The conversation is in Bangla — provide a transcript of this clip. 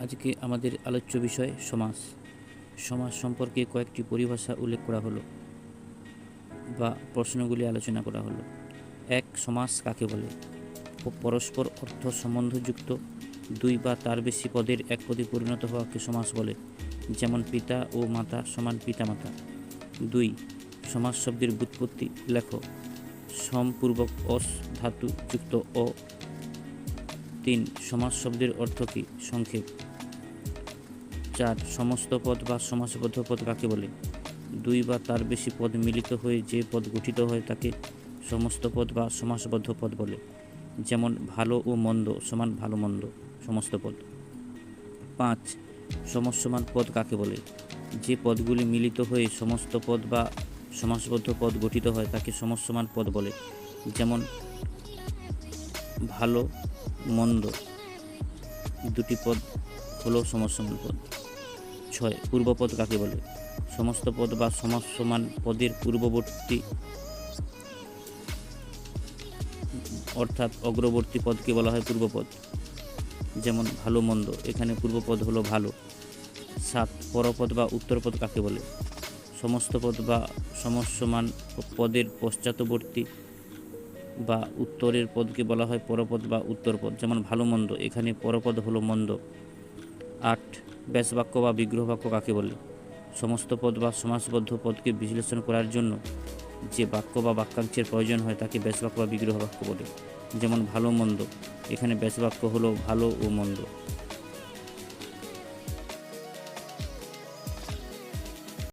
আজকে আমাদের আলোচ্য বিষয় সমাস। সমাস সম্পর্কে কয়েকটি পরিভাষা উল্লেখ করা হলো বা প্রশ্নগুলি আলোচনা করা হলো। ১. সমাস কাকে বলে? পরস্পর অর্থ সম্বন্ধযুক্ত দুই বা তার বেশি পদের এক পদে পরিণত হওয়াকে সমাস বলে, যেমন পিতা ও মাতা সমান পিতামাতা। ২. সমাস শব্দের ব্যুৎপত্তি লেখো। সমপূর্বক অস ধাতু যুক্ত অ। ৩. সমাস শব্দের অর্থ কী? সংক্ষেপ। ৪. সমস্ত পদ বা সমাসবদ্ধ পদ কাকে বলে? দুই বা তার বেশি পদ মিলিত হয়ে যে পদ গঠিত হয় তাকে সমস্ত পদ বা সমাসবদ্ধ পদ বলে, যেমন ভালো ও মন্দ সমান ভালো মন্দ সমস্ত পদ। ৫. সমসমান পদ কাকে বলে? যে পদগুলি মিলিত হয়ে সমস্ত পদ বা সমাসবদ্ধ পদ গঠিত হয় তাকে সমসমান পদ বলে, যেমন ভালো মন্দ দুটি পদ হলো সমসমান পদ। ৬. পূর্বপদ কাকে বলে? সমস্ত পদ বা সমসমান পদের পূর্ববর্তী অর্থাৎ অগ্রবর্তী পদকে বলা হয় পূর্বপদ, যেমন ভালো মন্দ, এখানে পূর্বপদ হলো ভালো। ৭. পরপদ বা উত্তরপদ কাকে বলে? সমস্ত পদ বা সমসমান পদের পশ্চাৎবর্তী বা উত্তরের পদকে বলা হয় পরপদ বা উত্তরপদ, যেমন ভালো মন্দ, এখানে পরপদ হলো মন্দ। ৮. ব্যাসবাক্য বা বিগ্রহ বাক্য কাকে বলে? সমস্ত পদ বা সমাসবদ্ধ পদকে বিশ্লেষণ করার জন্য যে বাক্য বা বাক্যাংশের প্রয়োজন হয় তাকে ব্যাসবাক্য বা বিগ্রহ বাক্য বলে, যেমন ভালো মন্দ, এখানে ব্যাসবাক্য হলো ভালো ও মন্দ।